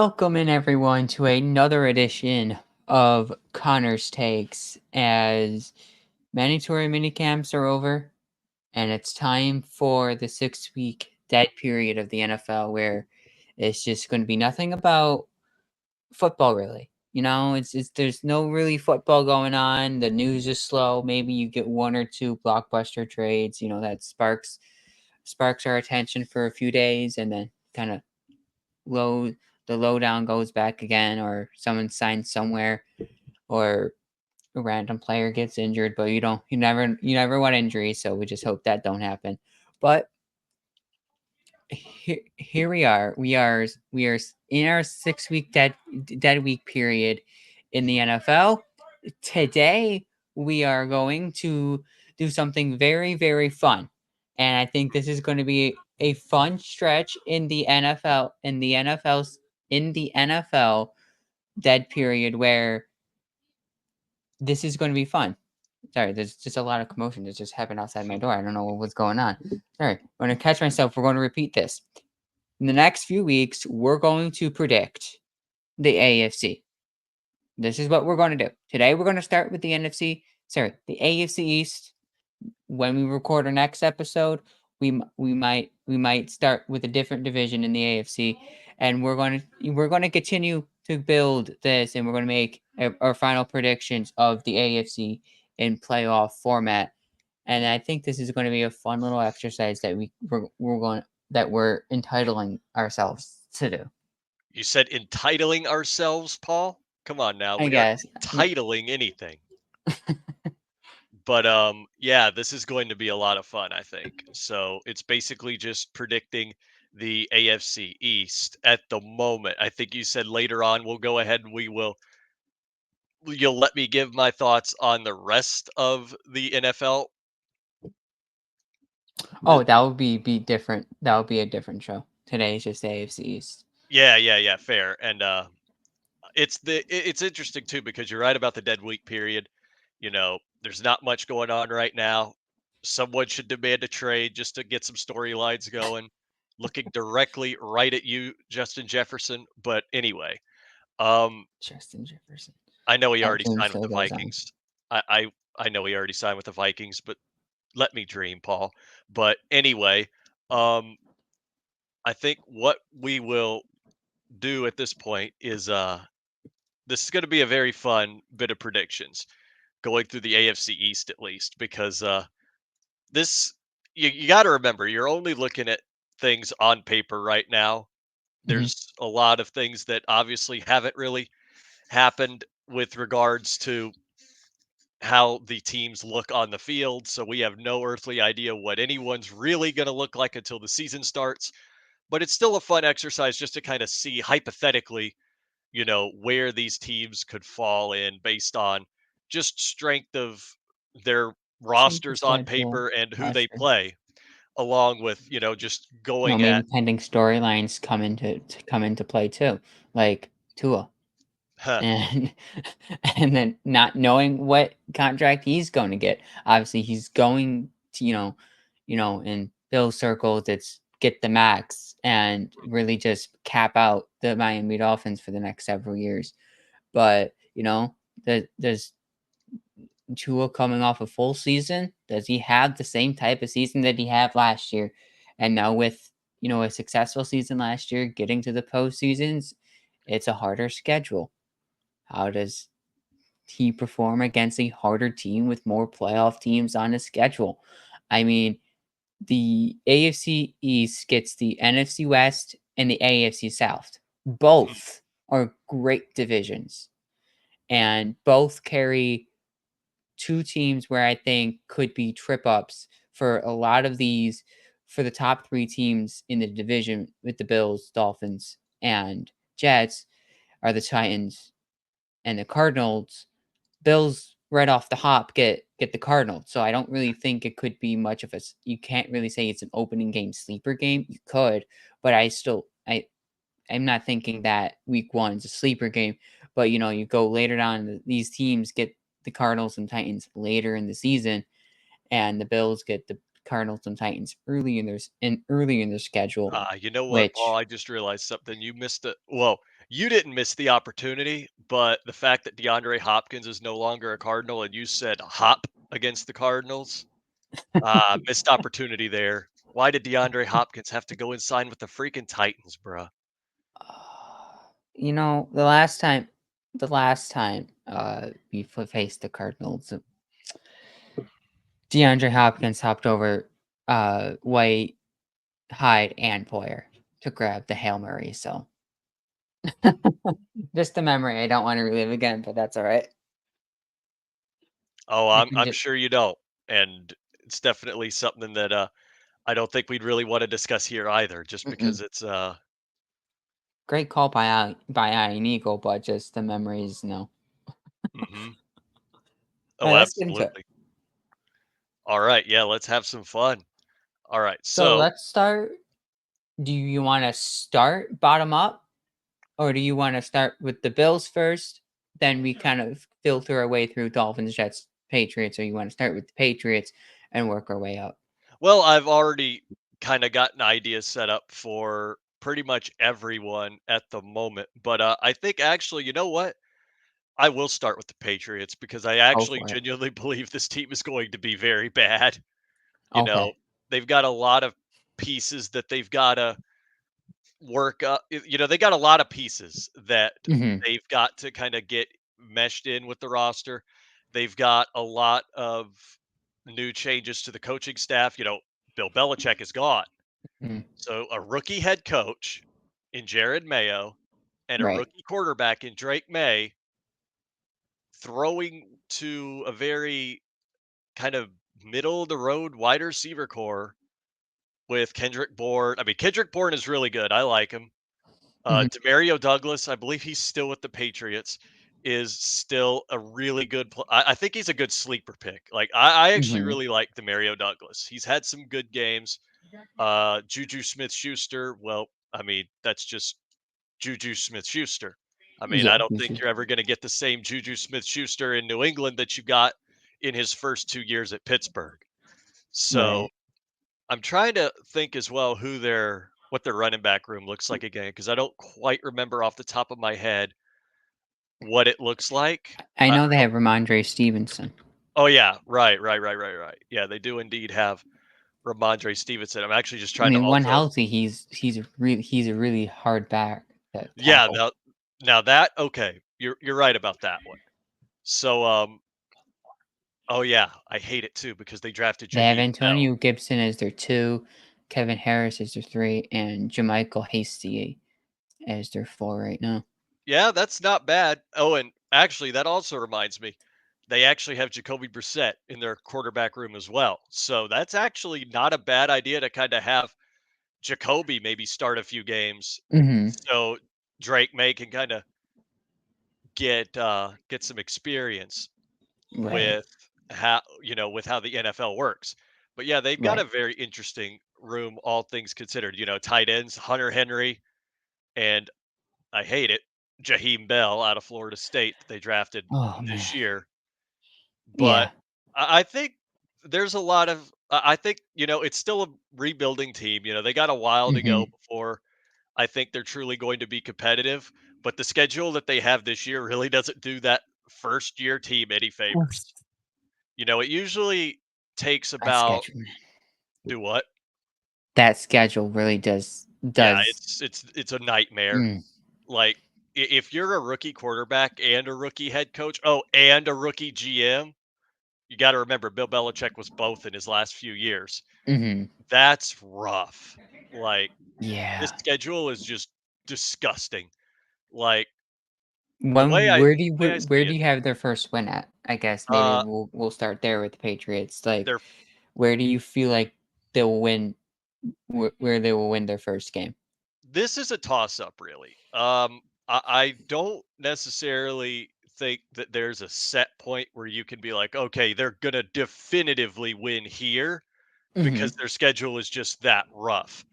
Welcome in everyone to another edition of Connor's Takes as mandatory minicamps are over and it's time for the 6-week dead period of the NFL where it's just going to be nothing about football really. It's there's no really football going on. The news is slow. Maybe you get one or two blockbuster trades, that sparks our attention for a few days and then kind of low the lowdown goes back again, or someone signs somewhere, or a random player gets injured. But you never want injuries, so we just hope that don't happen. But here we are in our 6-week dead week period in the NFL. Today we are going to do something very very fun, and I think this is going to be a fun stretch in the NFL dead period where this is going to be fun. Sorry, there's just a lot of commotion that just happened outside my door. I don't know what's going on. Sorry, I'm going to catch myself. We're going to repeat this. In the next few weeks, we're going to predict the AFC. This is what we're going to do. Today, we're going to start with the the AFC East. When we record our next episode, we might start with a different division in the AFC, and we're going to continue to build this, and we're going to make our final predictions of the AFC in playoff format. And I think this is going to be a fun little exercise that we're entitling ourselves to do. You said entitling ourselves, Paul? Come on now. I We aren't guess. titling anything. But yeah, this is going to be a lot of fun, I think. So it's basically just predicting the AFC East at the moment. I think you said later on we'll go ahead and you'll let me give my thoughts on the rest of the NFL. Oh, that would be different. That would be a different show. Today is just AFC East. Yeah, fair. And it's interesting too because you're right about the dead week period. There's not much going on right now. Someone should demand a trade just to get some storylines going. Looking directly right at you, Justin Jefferson. But anyway, um, Justin Jefferson. I know he That already dream signed with still the goes on. Vikings. I know he already signed with the Vikings, but let me dream, Paul. But anyway, um, I think what we will do at this point is this is going to be a very fun bit of predictions going through the AFC East at least because this you got to remember you're only looking at things on paper right now. Hmm. There's a lot of things that obviously haven't really happened with regards to how the teams look on the field, so we have no earthly idea what anyone's really going to look like until the season starts. But it's still a fun exercise just to kind of see hypothetically, where these teams could fall in based on just strength of their Strength of rosters on schedule, paper and who they roster. play, along with, just going Maybe at, pending storylines come into play too, like Tua, huh, and and then not knowing what contract he's going to get. Obviously, he's going to in Bill circles, it's get the max and really just cap out the Miami Dolphins for the next several years. But there's Tua coming off a full season. Does he have the same type of season that he had last year? And now with a successful season last year, getting to the postseasons, it's a harder schedule. How does he perform against a harder team with more playoff teams on his schedule? I mean, the AFC East gets the NFC West and the AFC South. Both are great divisions, and both carry two teams where I think could be trip ups for a lot of these for the top three teams in the division with the Bills, Dolphins, and Jets are the Titans and the Cardinals. Bills right off the hop get the Cardinals. So I don't really think it could be much of you can't really say it's an opening game sleeper game. You could, but I'm not thinking that week one is a sleeper game. But you go later down, these teams get the Cardinals and Titans later in the season, and the Bills get the Cardinals and Titans early in their schedule, you know what, Paul? which I just realized something. You missed it. Well, you didn't miss the opportunity, but the fact that DeAndre Hopkins is no longer a Cardinal and you said hop against the Cardinals, missed opportunity there. Why did DeAndre Hopkins have to go and sign with the freaking Titans, bruh? You know, the last time we faced the Cardinals, DeAndre Hopkins hopped over White, Hyde, and Poyer to grab the Hail Mary. So just a memory I don't want to relive again, but that's all right. Oh, I I'm can I'm just sure you don't, and it's definitely something that, I don't think we'd really wanna discuss here either, just because mm-mm. it's, Great call by Ian Eagle, but just the memories, no. mhm. All Oh, right, let's get into it. absolutely. Alright, yeah, let's have some fun. Alright, So so let's start. Do you want to start bottom up, or do you want to start with the Bills first? Then we kind of filter our way through Dolphins, Jets, Patriots, or you want to start with the Patriots and work our way up? well, I've already kinda got an idea set up for pretty much everyone at the moment, but, I think actually, you know what? I will start with the Patriots because I Go actually for it. genuinely believe this team is going to be very bad. You know, Okay. they've got a lot of pieces that they've gotta work up. They got a lot of pieces that Hmm. they've got to kinda get meshed in with the roster. They've got a lot of new changes to the coaching staff. Bill Belichick is gone. Hmm. So a rookie head coach in Jared Mayo and a Right. rookie quarterback in Drake May throwing to a very kind of middle of the road wide receiver core with Kendrick Bourne. I mean, Kendrick Bourne is really good. I like him. Hmm. Demario Douglas, I believe he's still with the Patriots, is still a really good. I think he's a good sleeper pick. Like I actually Hmm. really like Demario Douglas. He's had some good games. Juju Smith Schuster. Well, I mean that's just Juju Smith Schuster. I mean, Yeah. I don't You think should. you're ever going to get the same Juju Smith Schuster in New England that you got in his first 2 years at Pittsburgh. So Right. I'm trying to think as well what their running back room looks like again because I don't quite remember off the top of my head what it looks like. I I know they don't. have Ramondre Stevenson. Oh yeah, right, right, right, right, right. Yeah, they do indeed have Ramondre Stevenson. I'm actually just I trying to mean, when also. healthy, he's a really hard back to Yeah, tackle. now that okay, you're right about that one. So oh yeah, I hate it too because they drafted They have Jaheim Bell. Antonio Gibson as their 2, Kevin Harris as their 3, and Jermichael Hasty as their 4 right now. Yeah, that's not bad. Oh, and actually, that also reminds me, they actually have Jacoby Brissett in their quarterback room as well. So that's actually not a bad idea to kind of have Jacoby maybe start a few games, Mhm. so Drake May can kind of get some experience Right. with how the NFL works. But yeah, they've got a Right. very interesting room, all things considered. Tight ends, Hunter Henry, and I hate it, Jaheim Bell out of Florida State that they drafted Oh, man. this year. But Yeah. I think there's a lot of I think, it's still a rebuilding team. They got a while to go Mhm. before I think they're truly going to be competitive. But the schedule that they have this year really doesn't do that first year team any Oof. favors. It usually takes That about schedule, man. do what? That schedule really does Yeah, does it's a nightmare. mm, Like if you're a rookie quarterback and a rookie head coach, oh, and a rookie GM, you got to remember Bill Belichick was both in his last few years. mhm. That's rough. Like this Yeah. schedule is just disgusting. Like the way When I where do you the way where I where see do it, you have their first win at? I guess maybe uh, we'll start there with the Patriots. Like, they're where do you feel like they'll win where they will win their first game? this is a toss up, really. I don't necessarily think that there's a set point where you can be like, okay, they're gonna definitively win here because Mhm. their schedule is just that rough.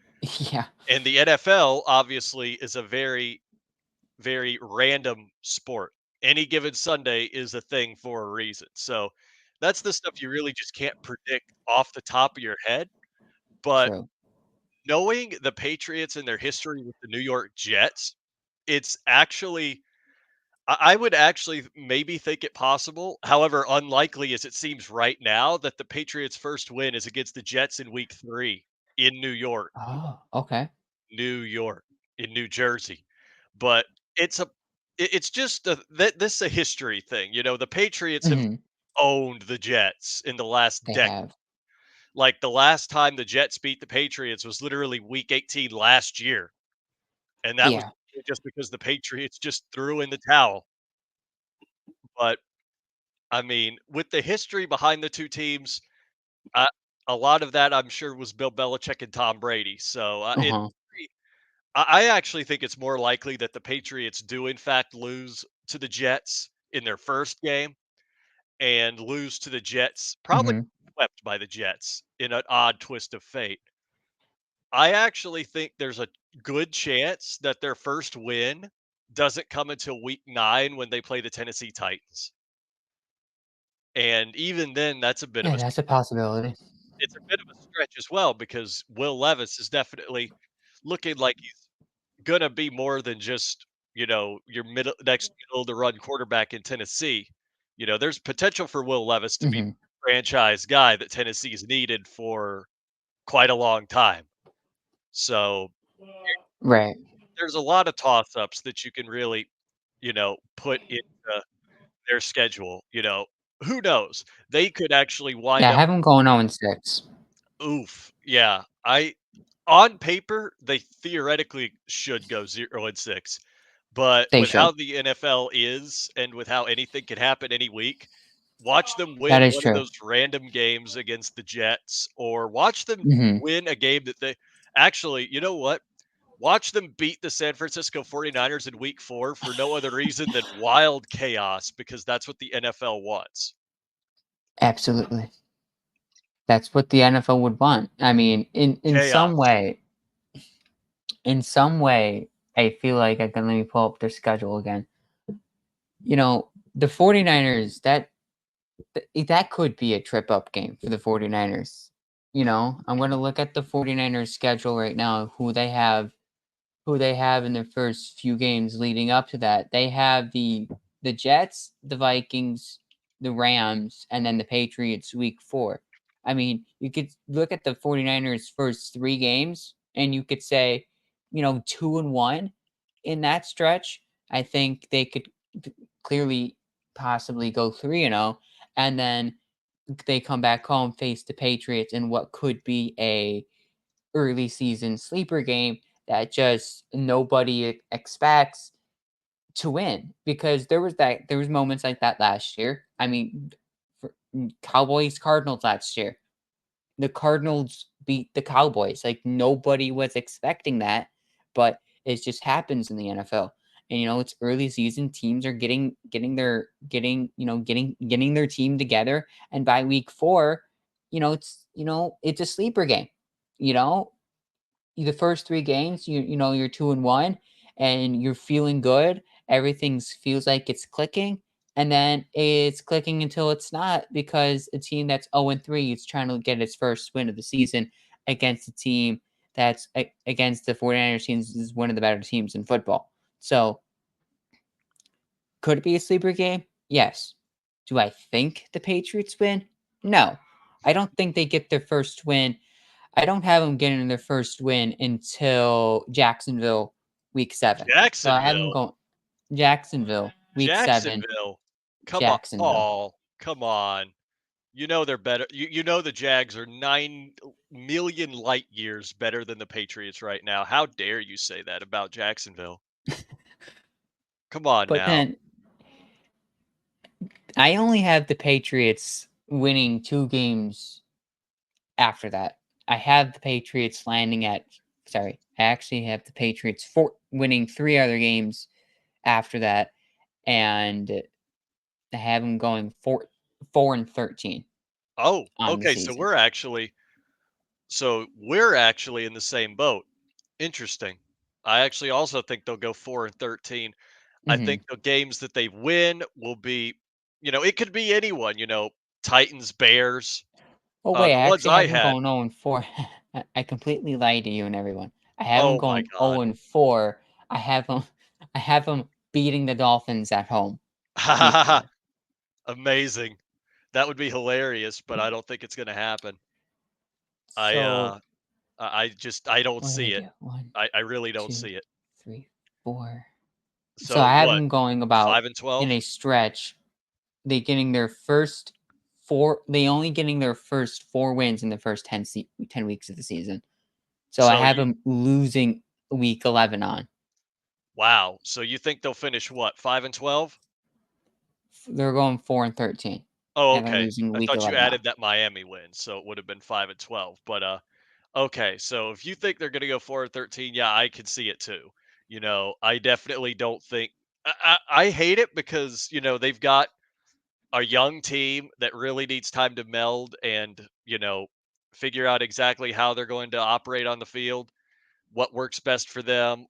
Yeah. And the NFL obviously is a very, very random sport. Any given Sunday is a thing for a reason. So that's the stuff you really just can't predict off the top of your head. But True. knowing the Patriots and their history with the New York Jets, it's actually I would actually maybe think it possible, however, unlikely as it seems right now that the Patriots' first win is against the Jets in week 3 in New York. Oh, okay. New York, in New Jersey. But it's a it's just this is a history thing, the Patriots have Mhm. owned the Jets in the last They decade. have. Like, the last time the Jets beat the Patriots was literally week 18 last year, and that was Yeah. just because the Patriots just threw in the towel. But, I mean, with the history behind the 2 teams, uh, a lot of that, I'm sure, was Bill Belichick and Tom Brady, so, it's Uh-huh. pretty I actually think it's more likely that the Patriots do in fact lose to the Jets in their first game and lose to the Jets, probably Mhm. swept by the Jets in an odd twist of fate. I actually think there's a good chance that their first win doesn't come until week 9 when they play the Tennessee Titans. And even then, that's a bit of Yeah, a that's a possibility. it's a bit of a stretch as well because Will Levis is definitely looking like he's gonna be more than just, your next middle of the run quarterback in Tennessee. There's potential for Will Levis to be Mhm. franchise guy that Tennessee's needed for quite a long time. So, Right. there's a lot of toss-ups that you can really, put into their schedule, who knows? They could actually Yeah, wind I up have them going 0-6. oof, yeah. On paper, they theoretically should go 0-6. But They with how should. the NFL is and with how anything can happen any week, watch them That win is one of true. those random games against the Jets or watch them Mhm. win a game that they actually, you know what? Watch them beat the San Francisco 49ers in week 4 for no other reason than wild chaos because that's what the NFL wants. Absolutely. That's what the NFL would want. I mean, in some Chaos. way in some way, I feel like I can let me pull up their schedule again. The 49ers, that could be a trip up game for the 49ers. I'm going to look at the 49ers schedule right now, who they have in their first few games leading up to that. They have the Jets, the Vikings, the Rams, and then the Patriots week 4. I mean, you could look at the 49ers first 3 games and you could say, 2-1 in that stretch. I think they could clearly possibly go 3-0, and then they come back home, face the Patriots in what could be a early season sleeper game that just nobody expects to win, because there was moments like that last year. I mean, Cowboys Cardinals last year. The Cardinals beat the Cowboys. Like, nobody was expecting that, but it just happens in the NFL. And it's early season. Teams are getting their team together, and by week 4, it's a sleeper game. You know, the first 3 games, you're 2-1 and you're feeling good. Everything feels like it's clicking, and then it's clicking until it's not, because a team that's 0-3 is trying to get its first win of the season against a team that's against the 49ers teams is one of the better teams in football. So, could it be a sleeper game? Yes. Do I think the Patriots win? No. I don't think they get their first win. I don't have them getting their first win until Jacksonville week 7. So I have them Jacksonville. going Jacksonville week 7, Jacksonville. Come on, Jacksonville. Paul. Come on. You know they're better. You know the Jags are 9 million light years better than the Patriots right now. How dare you say that about Jacksonville? Come on But now. then I only have the Patriots winning 2 games after that. I have the Patriots landing at sorry, I actually have the Patriots winning 3 other games after that, and I have them going 4-13 Oh, on the okay. So season. we're actually in the same boat. Interesting. I actually also think they'll go 4-13. I Mhm. think the games that they win will be, it could be anyone. Titans, Bears. Oh, wait, The I ones actually I have them had. going 0-4. I completely lied to you and everyone. I have them Oh my going God. 0-4. I have them. I have them beating the Dolphins at home, week 4. Amazing. That would be hilarious, but I don't think it's gonna happen. I, So, I don't what did I see it. do? One, I really don't 2, see it. 3, 4. So So I have what? them going 5 about and in 12? a stretch. They only getting their first 4 wins in the first 10 weeks of the season. So I So have you them losing week 11 on. wow. So you think they'll finish what? 5 and 12? They're going 4 and 13. Oh, Have them okay. losing I week thought you 11 on. added that Miami win, so it would have been 5 and 12. But okay. So if you think they're going to go 4 and 13, yeah, I can see it too. I definitely don't think I hate it because, they've got a young team that really needs time to meld and, figure out exactly how they're going to operate on the field, what works best for them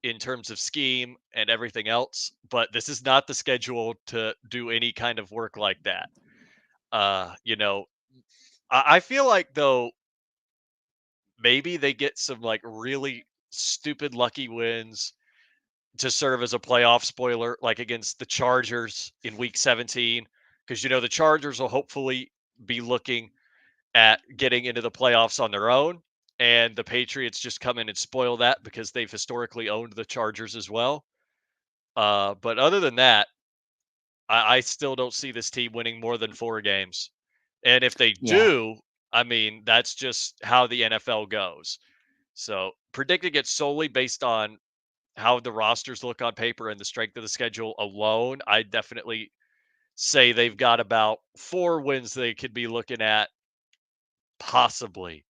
in terms of scheme and everything else. But this is not the schedule to do any kind of work like that. Uh, you know, I feel like though maybe they get some like really stupid lucky wins to serve as a playoff spoiler, like against the Chargers in week 17. Because the Chargers will hopefully be looking at getting into the playoffs on their own. And the Patriots just come in and spoil that because they've historically owned the Chargers as well. But other than that, I still don't see this team winning more than 4 games. And if they Yeah. do, I mean, that's just how the NFL goes. So predicting it solely based on how the rosters look on paper and the strength of the schedule alone, I definitely say they've got about 4 wins they could be looking at, possibly.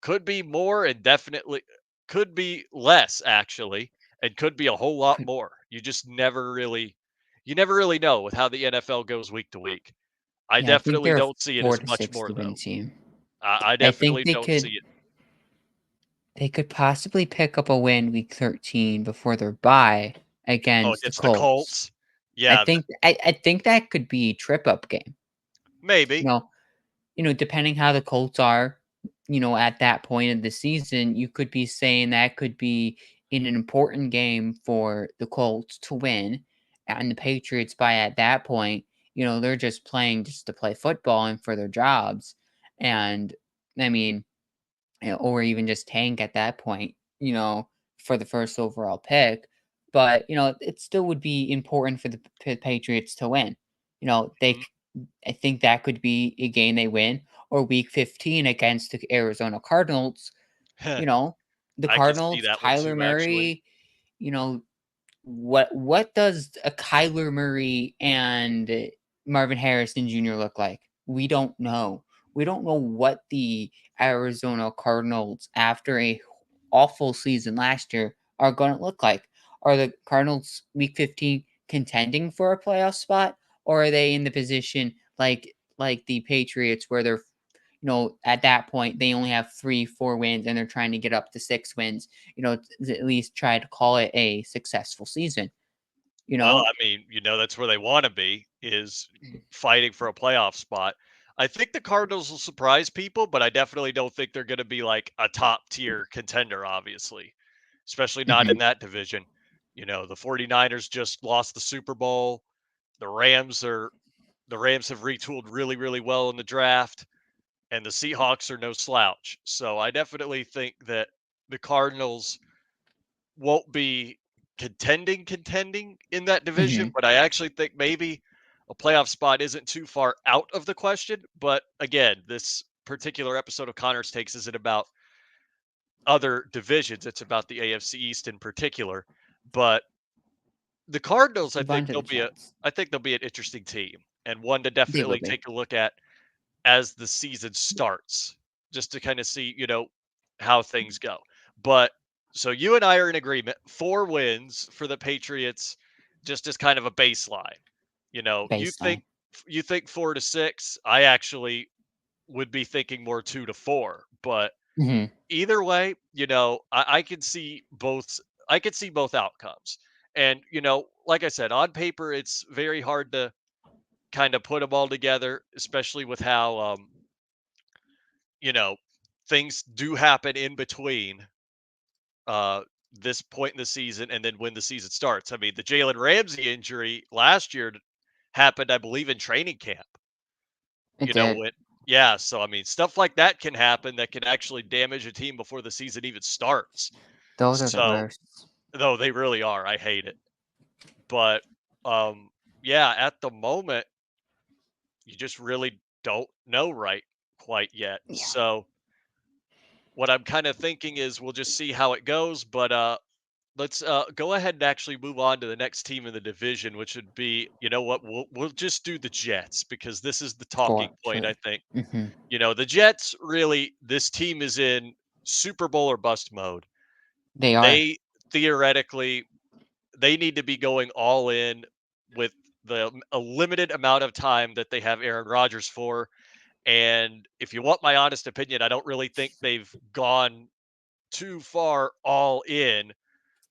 Could be more and definitely could be less actually, and could be a whole lot Could more. You never really know with how the NFL goes week to week. I Yeah, I think definitely they're a don't see it 4 as to much 6 more to win though. team. I I think definitely don't see it. they could possibly pick up a win week 13 before their bye Oh, against the against the Colts. Colts? Yeah, I think that could be a trip up game. You maybe. know, depending how the Colts are, at that point of the season, you could be saying that could be in an important game for the Colts to win. And the Patriots, by at that point, they're just playing just to play football and for their jobs. And I mean, or even just tank at that point, for the first overall pick. But, it still would be important for the Patriots to win. You know, they Mhm. I think that could be a game they win, or week 15 against the Arizona Cardinals. You know, the I could see Cardinals, that one Kyler too, actually. Murray, you know, what does a Kyler Murray and Marvin Harrison Jr. look like? We don't know. We don't know what the Arizona Cardinals after a awful season last year are going to look like. Are the Cardinals week 15 contending for a playoff spot, or are they in the position like the Patriots where they're at that point they only have 3 4 wins and they're trying to get up to 6 wins, to at least try to call it a successful season, you Well, know? I mean, that's where they wanna be, is fighting for a playoff spot. I think the Cardinals will surprise people, but I definitely don't think they're gonna be like a top tier contender, obviously, especially not in Mhm, that division. The 49ers just lost the Super Bowl. The Rams are the Rams have retooled really, really well in the draft, and the Seahawks are no slouch. So I definitely think that the Cardinals won't be contending in that division, mhm. but I actually think maybe a playoff spot isn't too far out of the question. But again, this particular episode of Connor's Takes isn't about other divisions. It's about the AFC East in particular. But the Cardinals, Let's move on to the Jets. I think they'll be an interesting team and one to They will definitely be. take a look at as the season starts, just to kind of see, how things go. But so you and I are in agreement. 4 wins for the Patriots, just as kind of a baseline. Baseline. You think 4 to 6. I actually would be thinking more 2 to 4. But Mhm. either way, I can see both. I could see both outcomes. And like I said, on paper, it's very hard to kind of put them all together, especially with how you know, things do happen in between, uh, this point in the season and then when the season starts. I mean, the Jalen Ramsey injury last year happened, I believe, in training camp. It You know, did. when yeah, so I mean, stuff like that can happen that can actually damage a team before the season even starts. Those are the So, worst. no, they really are. I hate it. But um yeah, at the moment, you just really don't know right quite yet. Yeah, So, what I'm kind of thinking is we'll just see how it goes, but let's go ahead and actually move on to the next team in the division, which would be, you know what, we'll just do the Jets because this is the talking for point, sure. I think. Hmm. You know, the Jets really, this team is in Super Bowl or bust mode. They are. They theoretically, they need to be going all in with a limited amount of time that they have Aaron Rodgers for. And if you want my honest opinion, I don't really think they've gone too far all in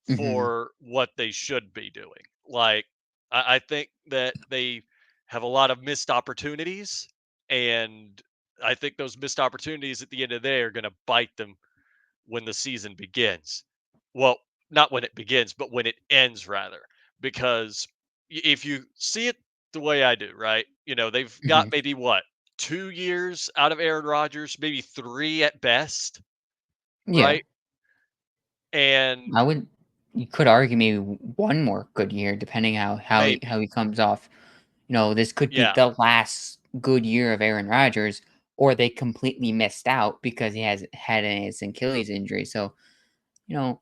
Hmm. for what they should be doing. Like, I think that they have a lot of missed opportunities, and I think those missed opportunities at the end of the day are going to bite them when the season begins. Well, not when it begins, but when it ends, rather. Because if you see it the way I do, right? You know, they've got Hmm. maybe what, 2 years out of Aaron Rodgers, maybe three at best, Yeah, right? And I would. You could argue maybe one more good year, depending how maybe, he comes off. This could be yeah. the last good year of Aaron Rodgers, or they completely missed out because he has had his Achilles injury. So, you know,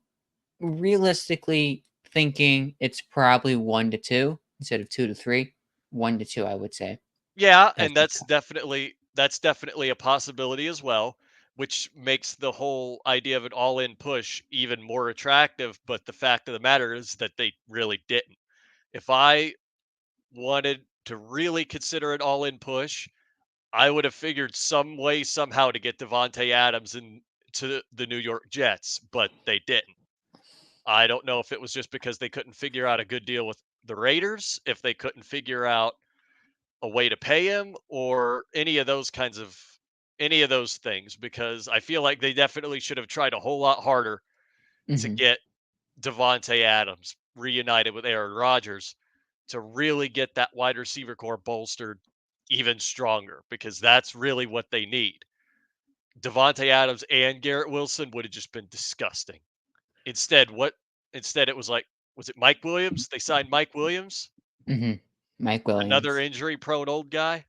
realistically thinking, it's probably 1 to 2 instead of 2 to 3. 1 to 2, I would say. Yeah, That's and just that's definitely a possibility as well, which makes the whole idea of an all-in push even more attractive, but the fact of the matter is that they really didn't. If I wanted to really consider an all-in push, I would have figured some way somehow to get Devontae Adams into the New York Jets, but they didn't. I don't know if it was just because they couldn't figure out a good deal with the Raiders, if they couldn't figure out a way to pay him or any of those things because I feel like they definitely should have tried a whole lot harder to hmm get Devontae Adams reunited with Aaron Rodgers to really get that wide receiver core bolstered even stronger because that's really what they need. Devontae Adams and Garrett Wilson would have just been disgusting. Instead, what instead it was like was it Mike Williams? They signed Mike Williams, hmm Mike another Williams. injury prone old guy,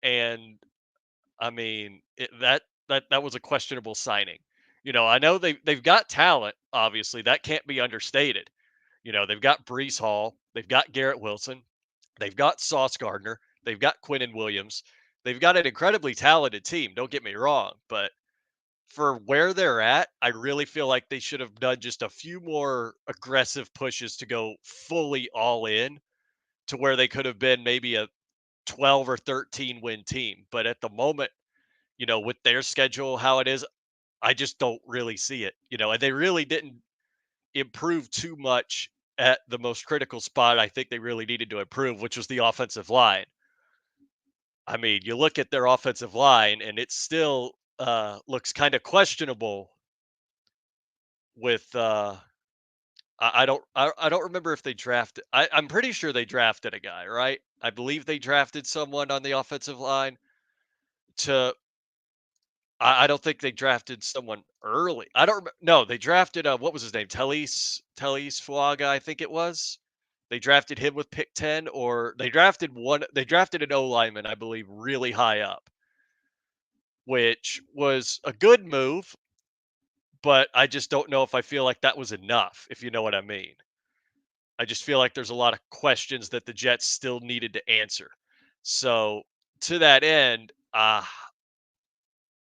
and I mean, that was a questionable signing. You know, I know they've got talent, obviously, that can't be understated. You know, they've got Brees Hall, they've got Garrett Wilson, they've got Sauce Gardner, they've got Quinnen Williams. They've got an incredibly talented team, don't get me wrong, but for where they're at, I really feel like they should have done just a few more aggressive pushes to go fully all in to where they could have been maybe a 12 or 13 win team. But at the moment, you know, with their schedule how it is, I just don't really see it, you know, and they really didn't improve too much at the most critical spot I think they really needed to improve, which was the offensive line. I mean, you look at their offensive line and it still looks kind of questionable with I don't remember if they drafted I'm pretty sure they drafted a guy, right? I believe they drafted someone on the offensive line to I don't think they drafted someone early. I don't no, they drafted, what was his name? Telis Fuaga, I think it was. They drafted him with pick 10 or they drafted an O lineman, I believe, really high up, which was a good move, but I just don't know if I feel like that was enough, if you know what I mean. I just feel like there's a lot of questions that the Jets still needed to answer. So, to that end,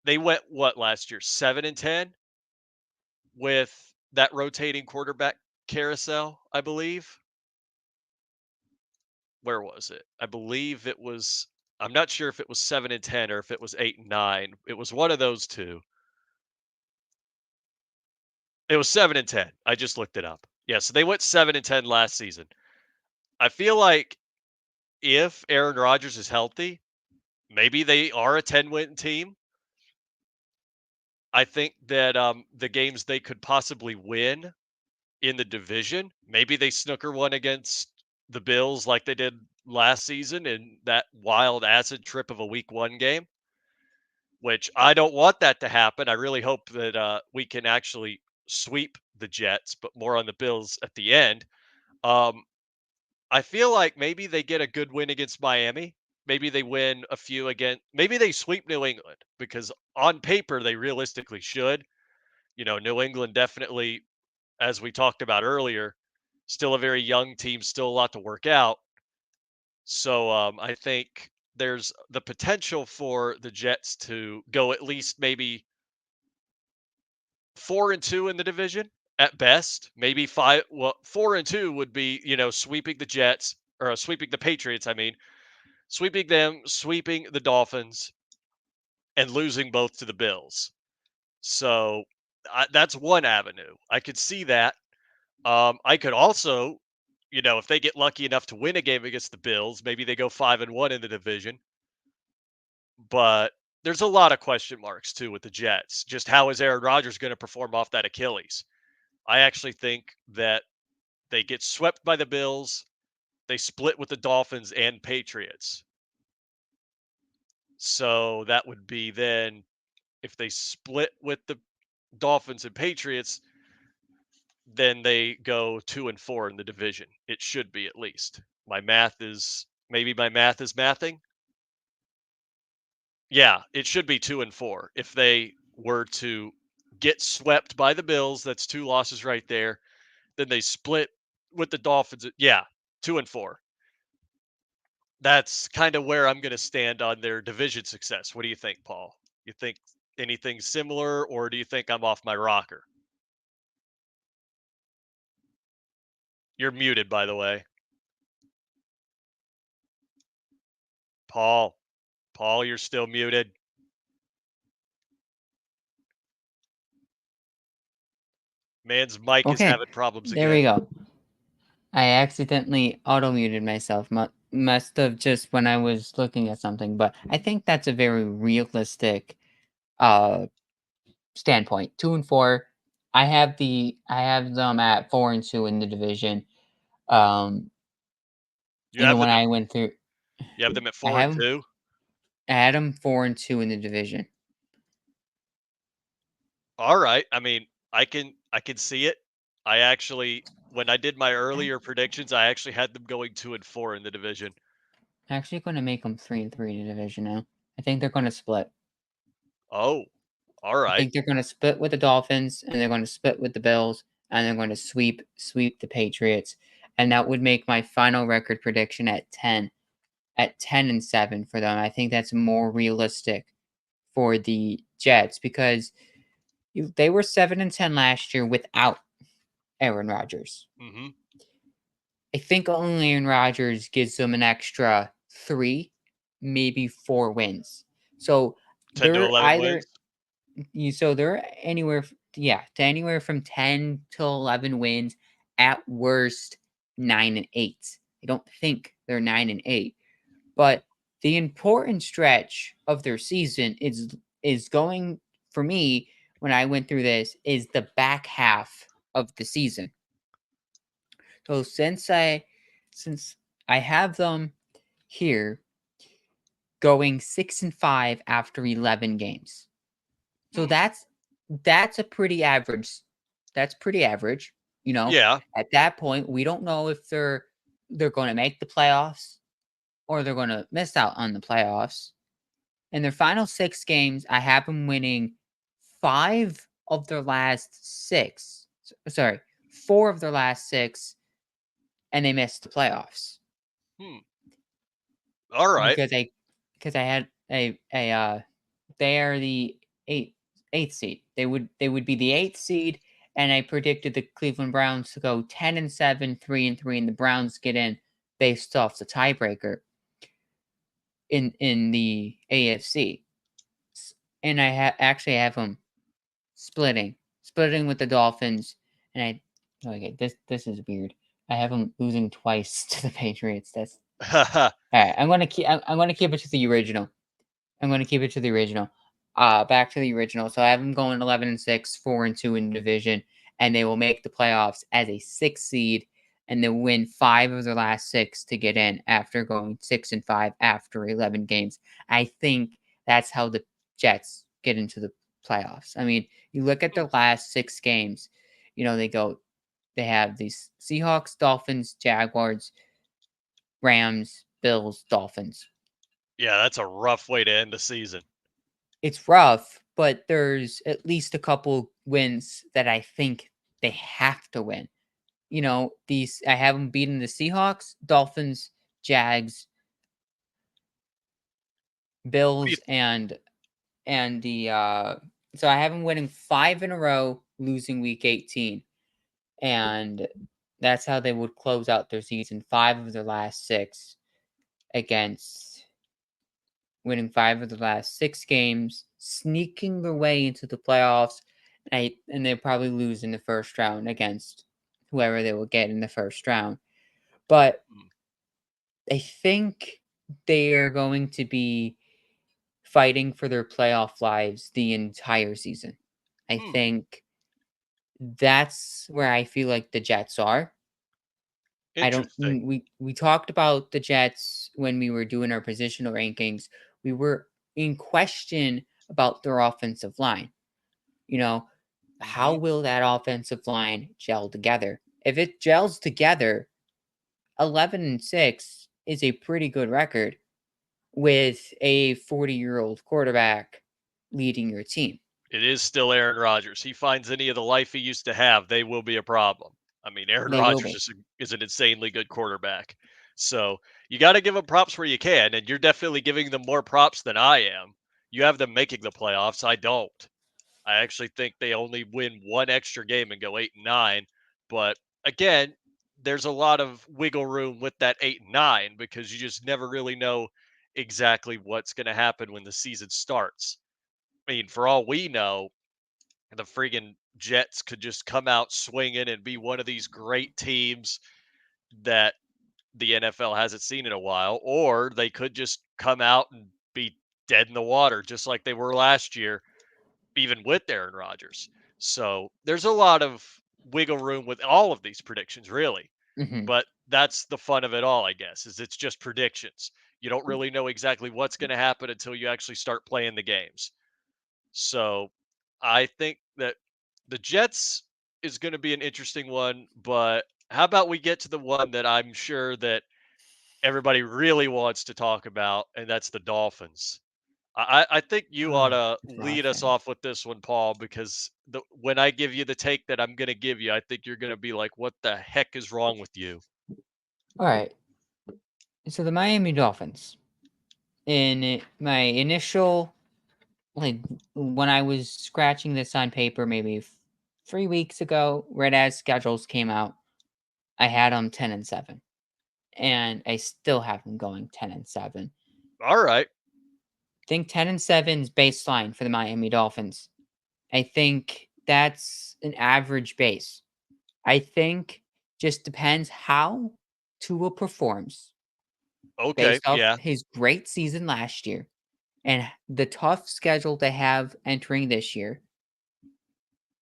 they went what last year? 7-10? With that rotating quarterback carousel, I believe. Where was it? I believe it was I'm not sure if it was 7 and 10 or if it was 8 and 9. It was one of those two. It was 7 and 10. I just looked it up. Yeah, so they went 7 and 10 last season. I feel like if Aaron Rodgers is healthy, maybe they are a 10-win team. I think that the games they could possibly win in the division. Maybe they snooker one against the Bills like they did last season in that wild acid trip of a week 1 game, which I don't want that to happen. I really hope that we can actually sweep the Jets, but more on the Bills at the end. Um, I feel like maybe they get a good win against Miami. Maybe they win a few again. Maybe they sweep New England because on paper they realistically should. New England definitely, as we talked about earlier, still a very young team, still a lot to work out. So I think there's the potential for the Jets to go at least maybe 4-2 in the division at best. Maybe five. Well, 4-2 would be sweeping the Jets or sweeping the Patriots. I mean, sweeping them, sweeping the Dolphins, and losing both to the Bills. So that's one avenue. I could see that. I could also, if they get lucky enough to win a game against the Bills, maybe they go 5-1 in the division. But there's a lot of question marks too with the Jets. Just how is Aaron Rodgers going to perform off that Achilles? I actually think that they get swept by the Bills. They split with the Dolphins and Patriots. So that would be then if they split with the Dolphins and Patriots, then they go 2-4 in the division. It should be at least. My math is mathing. Yeah, it should be 2-4. If they were to get swept by the Bills, that's 2 losses right there. Then they split with the Dolphins. Yeah, 2-4. That's kind of where I'm going to stand on their division success. What do you think, Paul? You think anything similar, or do you think I'm off my rocker? You're muted, by the way. Paul. Paul, you're still muted. Man's mic is Okay, having problems there again. we go. I accidentally auto muted myself. Must have just when I was looking at something, but I think that's a very realistic uh standpoint. 2-4. I have them at 4-2 in the division. Um, You even have when them at I went through, I four and have 'em two. I had them 4-2 in the division. All right. I mean, I can see it. I actually when I did my I'm earlier predictions, I actually had them going 2-4 in the division. actually going to make them 3-3 in the division now. I think they're going to split. Oh, all I right. think they're going to split with the Dolphins, and they're going to split with the Bills, and they're going to sweep the Patriots, and that would make my final record prediction at 10-7 for them. I think that's more realistic for the Jets because they were 7-10 last year without Aaron Rodgers. Mhm. I think only Aaron Rodgers gives them an extra 3, maybe 4 wins. So 10 to they're 11 either wins. they're to anywhere from 10 to 11 wins, at worst 9-8. I don't think they're 9-8, but the important stretch of their season is going for me when I went through this is the back half of the season. So since I have them here going 6-5 after 11 games. So Hmm. that's a pretty average. That's pretty average, you know. Yeah. At that point, we don't know if they're going to make the playoffs or they're going to miss out on the playoffs. In their final 6 games, I have them winning 5 of their last 6. Sorry, 4 of their last 6, and they missed the playoffs Hmm. All right. because I had they are the eighth seed. They would be the eighth seed, and I predicted the Cleveland Browns to go 10-7, 3-3, and the Browns get in based off the tiebreaker in the AFC. And I actually have them splitting with the Dolphins, and okay, this is weird. I have them losing twice to the Patriots. That's all right. I'm gonna keep it to the original. I'm gonna keep it to the original. Back to the original. So I have them going 11-6, 4-2 in division, and they will make the playoffs as a 6 seed, and they'll win 5 of their last 6 to get in after going 6-5 after 11 games. I think that's how the Jets get into the playoffs. I mean, you look at Hmm. the last 6 games, they have these Seahawks, Dolphins, Jaguars, Rams, Bills, Dolphins. Yeah, that's a rough way to end the season. It's rough, but there's at least a couple wins that I think they have to win. These I have them beating the Seahawks, Dolphins, Jags, What do you Bills, and the so I have them winning 5 in a row, losing week 18. And that's how they would close out their season, 5 of their last 6 against winning 5 of the last 6 games, sneaking their way into the playoffs, and they'll probably lose in the first round against whoever they will get in the first round. But mm, I think they are going to be fighting for their playoff lives the entire season. I hmm, think that's where I feel like the Jets are. I don't interesting. we talked about the Jets when we were doing our positional rankings. We were in question about their offensive line. You know, how Mhm. will that offensive line gel together? If it gels together, 11-6 is a pretty good record with a 40-year-old quarterback leading your team. It is still Aaron Rodgers. He finds any of the life he used to have, they will be a problem. I mean, Aaron They will Rodgers be. is an insanely good quarterback. So you got to give him props where you can, and you're definitely giving them more props than I am. You have them making the playoffs. I don't. I actually think they only win one extra game and go 8-9. But again, there's a lot of wiggle room with that 8-9 because you just never really know exactly what's going to happen when the season starts. I mean, for all we know, the friggin' Jets could just come out swinging and be one of these great teams that the NFL hasn't seen in a while, or they could just come out and be dead in the water, just like they were last year, even with Aaron Rodgers. So there's a lot of wiggle room with all of these predictions, really. Mhm. But that's the fun of it all, I guess, is it's just predictions. You don't really know exactly what's going to happen until you actually start playing the games. So I think that the Jets is going to be an interesting one, but how about we get to the one that I'm sure that everybody really wants to talk about, and that's the Dolphins. I think you ought Oh, to the lead us Dolphins. off with this one, Paul, because when I give you the take that I'm going to give you, I think you're going to be like, "What the heck is wrong with you?" All right. So the Miami Dolphins. My initial like when I was scratching this on paper maybe 3 weeks ago, right as schedules came out, I had them 10-7, and I still have them going 10-7. All right, Think 10-7 is baseline for the Miami Dolphins. I think that's an average base. I think just depends how Tua performs okay, based off yeah, his great season last year and the tough schedule they have entering this year.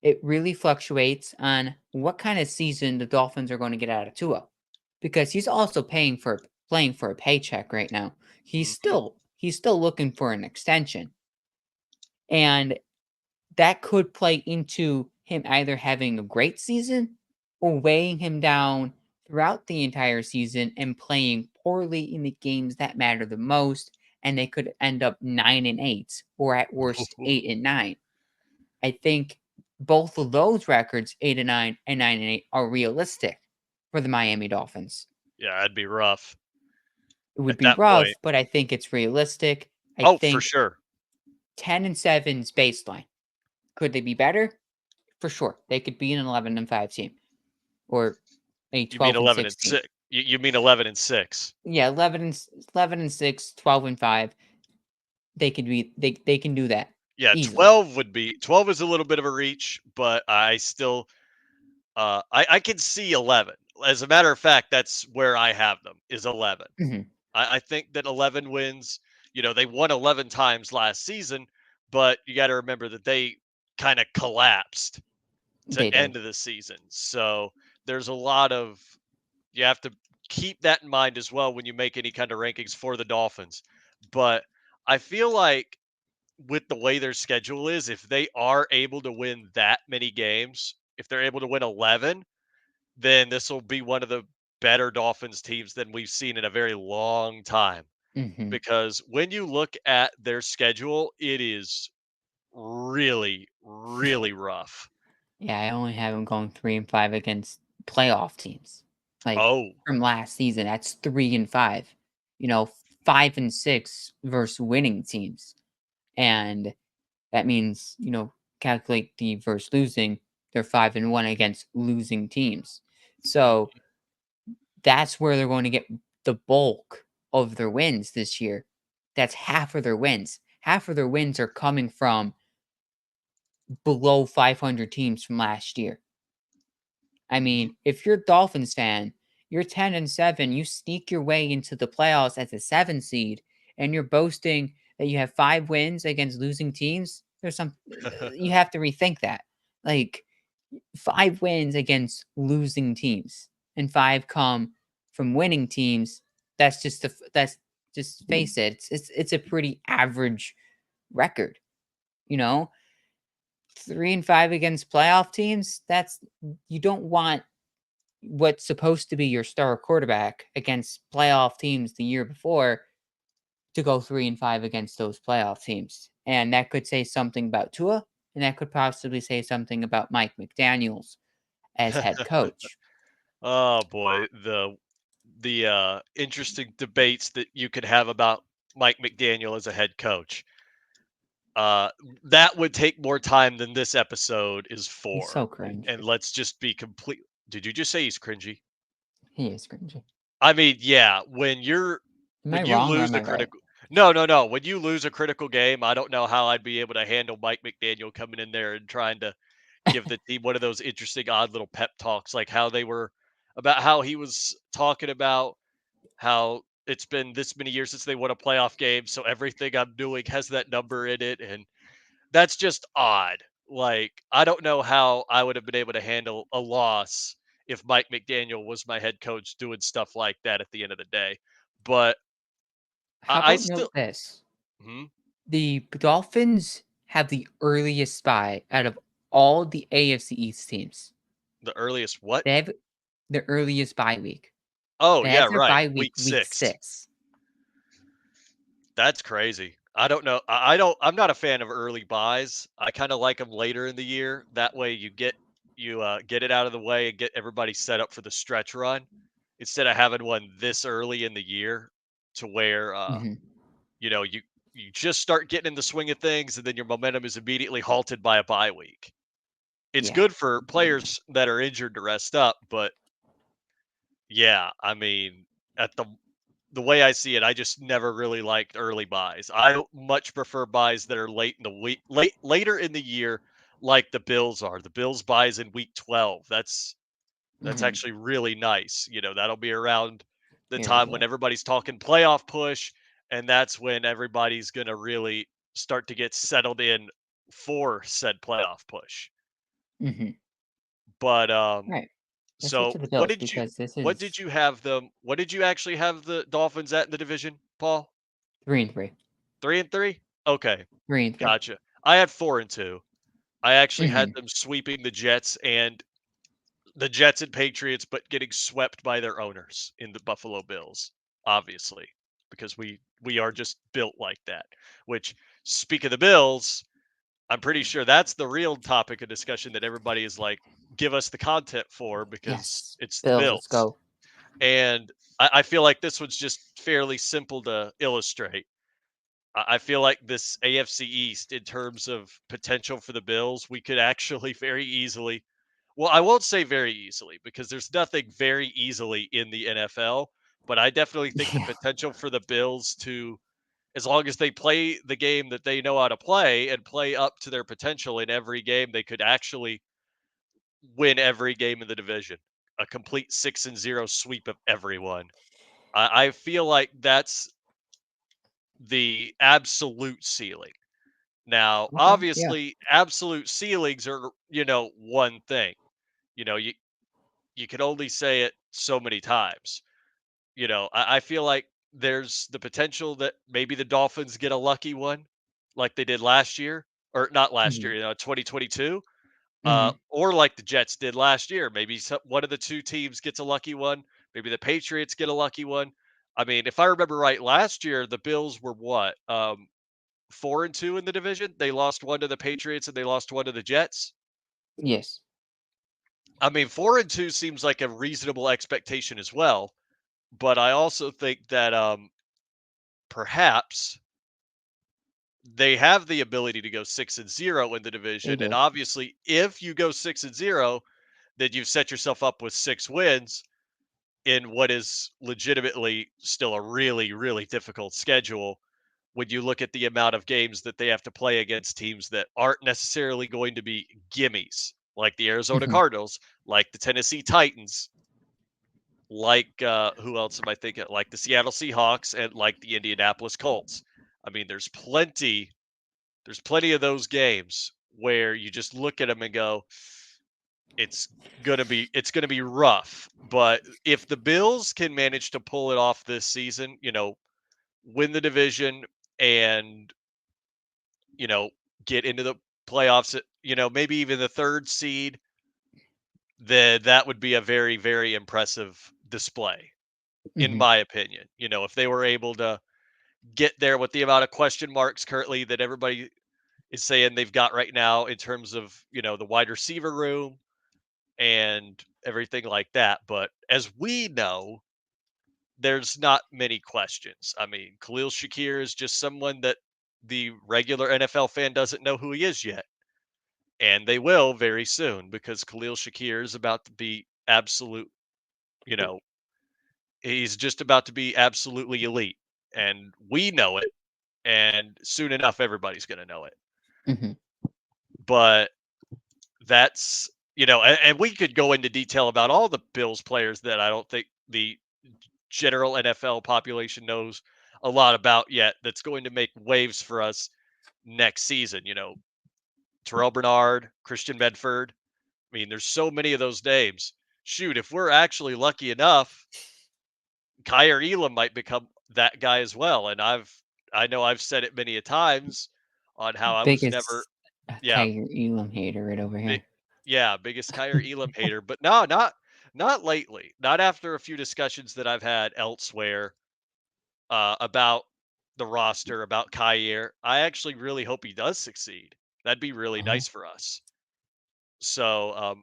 It really fluctuates on what kind of season the Dolphins are going to get out of Tua, because he's also playing for a paycheck right now. hmm He's still looking for an extension, and that could play into him either having a great season or weighing him down throughout the entire season and playing poorly in the games that matter the most, and they could end up 9-8 or at worst 8-9. I think both of those records, 8-9 and 9-8, are realistic for the Miami Dolphins. yeah, that'd be rough It would at be that point. rough, but I think it's realistic. I Oh, for think sure. 10-7 is baseline. Could they be better? For sure. They could be an 11-5 team or a You mean 11 and 12-6 team. 6? You mean 11 and 6? Yeah, 11-6, 12-5. They can do that Yeah, easily. 12 would be 12 is a little bit of a reach, but I still I can see 11. As a matter of fact, that's where I have them is 11. Mhm. I think that 11 wins, they won 11 times last season, but you got to remember that they kind of collapsed They to do. end of the season. So there's a lot of you have to keep that in mind as well when you make any kind of rankings for the Dolphins. But I feel like with the way their schedule is, if they are able to win that many games, if they're able to win 11, then this will be one of the better Dolphins teams than we've seen in a very long time. Mhm. Because when you look at their schedule, it is really, really rough. Yeah, I only have them going 3-5 against playoff teams. Like, Oh, from last season, that's 3-5. You know, 5-6 versus winning teams, and that means, calculate the versus losing, they're 5-1 against losing teams. So, that's where they're going to get the bulk of their wins this year. That's half of their wins. Half of their wins are coming from below 500 teams from last year. I mhm. mean, if you're a Dolphins fan, you're 10-7, you sneak your way into the playoffs as a 7 seed, and you're boasting that you have 5 wins against losing teams. There's some you have to rethink that. Like 5 wins against losing teams and 5 come from winning teams. That's just face it. It's a pretty average record, you know? 3-5 against playoff teams, that's you don't want what's supposed to be your star quarterback against playoff teams the year before to go 3-5 against those playoff teams. And that could say something about Tua, and that could possibly say something about Mike McDaniels as head coach. Oh boy, the interesting debates that you could have about Mike McDaniel as a head coach. Uh, that would take more time than this episode is He's for. so And cringy. let's just be complete. Did you just say he's cringy? He is cringy. I mean, yeah, Am I when you wrong or lose am a I right? critical No, no, no. When you lose a critical game, I don't know how I'd be able to handle Mike McDaniel coming in there and trying to give the team one of those interesting odd little pep talks like how they were about how he was talking about how it's been this many years since they won a playoff game, so everything I'm doing has that number in it, and that's just odd. Like, I don't know how I would have been able to handle a loss if Mike McDaniel was my head coach doing stuff like that at the end of the day. But How I about still note this? Mhm. The Dolphins have the earliest bye out of all the AFC East teams. The earliest what? They have the earliest bye week. Oh, They yeah, have their right. bye week Week week 6. 6. That's crazy. I don't know. I don't. I'm not a fan of early buys. I kind of like them later in the year. That way, get it out of the way and get everybody set up for the stretch run instead of having one this early in the year to where Mhm. you just start getting in the swing of things and then your momentum is immediately halted by a bye week. It's Yeah. good for players that are injured to rest up, but yeah, I mean, at the way I see it, I just never really liked early buys. I much prefer buys that are late in the week, later in the year, like the Bills are. The Bills buys in week 12. That's Mhm. actually really nice. That'll be around the Here we time when go. everybody's talking playoff push, and that's when everybody's gonna really start to get settled in for said playoff push. Mhm. But Right. Let's get so to the Bills because this is what did you actually have the Dolphins at in the division, Paul? 3-3. 3-3? Okay, 3-3. gotcha. I had 4-2. I actually had Mhm. them sweeping the Jets and Patriots, but getting swept by their owners in the Buffalo Bills, obviously, because we are just built like that. Which, speak of the Bills, I'm pretty sure that's the real topic of discussion that everybody is like, give us the content for because Yes. it's the Bills, let's Bills. go. And I feel like this one's just fairly simple to illustrate. I feel like this AFC East, in terms of potential for the Bills, we could actually very easily, well, I won't say very easily because there's nothing very easily in the NFL, but I definitely think the Yeah. potential for the Bills to, as long as they play the game that they know how to play and play up to their potential in every game, they could actually win every game in the division. A complete 6-0 sweep of everyone. I feel like that's the absolute ceiling. Now, Okay, yeah. obviously, absolute ceilings are, one thing. You know, you can only say it so many times. I feel like there's the potential that maybe the Dolphins get a lucky one, like they did last year, or not last Mhm, year, 2022, mhm, or like the Jets did last year. Maybe one of the two teams gets a lucky one. Maybe the Patriots get a lucky one. I mean, if I remember right, last year the Bills were what, 4-2 in the division. They lost one to the Patriots and they lost one to the Jets. yes. I mean, 4-2 seems like a reasonable expectation as well. But I also think that perhaps they have the ability to go 6-0 in the They division. And do. obviously, if you go 6-0, then you've set yourself up with 6 wins in what is legitimately still a really, really difficult schedule when you look at the amount of games that they have to play against teams that aren't necessarily going to be gimmies, like the Arizona Mhm, Cardinals, like the Tennessee Titans, like who else am I thinking? Like the Seattle Seahawks and like the Indianapolis Colts. I mean, there's plenty of those games where you just look at them and go, it's it's gonna be rough. But if the Bills can manage to pull it off this season, win the division and you know get into the playoffs, at, maybe even the third seed, then that would be a very, very impressive display, in mhm, my opinion. If they were able to get there with the amount of question marks currently that everybody is saying they've got right now in terms of, the wide receiver room and everything like that. But as we know, there's not many questions. I mean, Khalil Shakir is just someone that the regular NFL fan doesn't know who he is yet. And they will very soon because Khalil Shakir is about to be absolute, you know, he's just about to be absolutely elite. And we know it. And soon enough, everybody's going to know it. mhm. But that's, and we could go into detail about all the Bills players that I don't think the general NFL population knows a lot about yet that's going to make waves for us next season. Terrell Bernard, Christian Medford. I mean, there's so many of those names. Shoot, if we're actually lucky enough, Kyer Elam might become that guy as well. And I know I've said it many a times on how I was never, Biggest, yeah, Kyrie Elam hater right over big, here. yeah, biggest Kyer Elam hater. But no, not lately. Not after a few discussions that I've had elsewhere about the roster, about Kyer. I actually really hope he does succeed. That'd be really Uh-huh. nice for us. So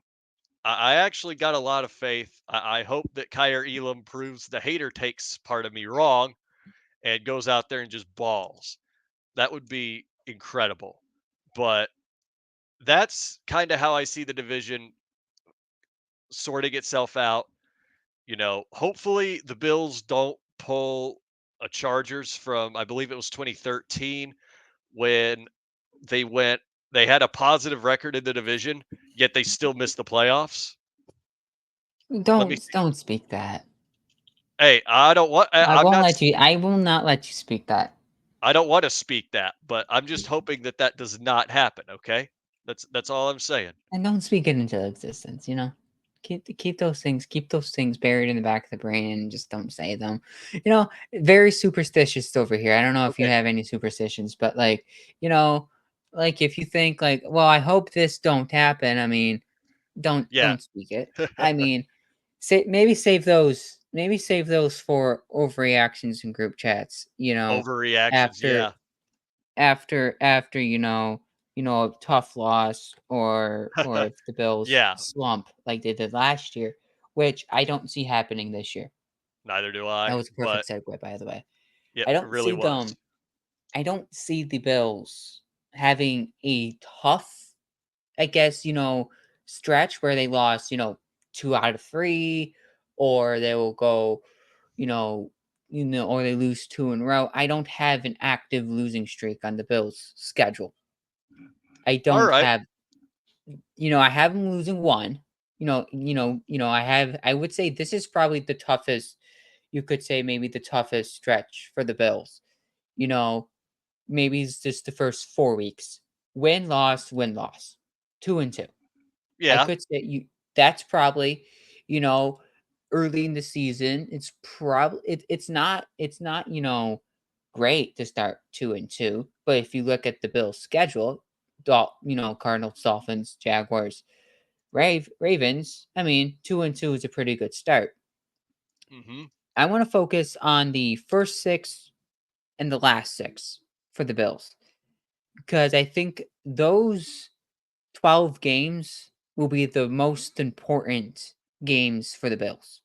I actually got a lot of faith. I hope that Kyer Elam proves the hater takes part of me wrong and goes out there and just balls. That would be incredible. But that's kind of how I see the division sorting itself out. Hopefully the Bills don't pull a Chargers from, I believe it was 2013, when they went they had a positive record in the division, yet they still missed the playoffs. Let me see. Don't speak that. Hey, I don't want I I'm won't not let you. I will not let you speak that. I don't want to speak that, but I'm just hoping that that does not happen, okay? That's all I'm saying. And don't speak it into existence, you know? Keep those things buried in the back of the brain and just don't say them. You know, very superstitious over here. I don't know if you Okay. have any superstitions, but like, you know, like if you think like, well, I hope this don't happen. I mean, Yeah. don't speak it. I mean, say maybe save those for overreactions in group chats, you know, Overreactions, after yeah. after a tough loss or if the Bills Yeah, slump like they did last year, which I don't see happening this year. neither do That I, was a but perfect segue, by the way. yep, I it don't really see was. them. I don't see the Bills having a tough, I guess, stretch where they lost, 2 out of 3, or they will go, you know, or they lose 2 in a row. I don't have an active losing streak on the Bills' schedule. I don't Alright. have, I have them losing one. I would say this is probably the toughest, you could say maybe the toughest stretch for the Bills. You know, maybe it's just the first 4 weeks. Win, loss. 2 and 2. I Yeah. could say you that's probably, you know, early in the season, it's not, great to start 2 and 2, but if you look at the Bills' schedule, Cardinals, Dolphins, Jaguars, Ravens, I mean, 2 and 2 is a pretty good start. Mhm. I wanna focus on the first 6 and the last 6 for the Bills, because I think those 12 games will be the most important games for the Bills.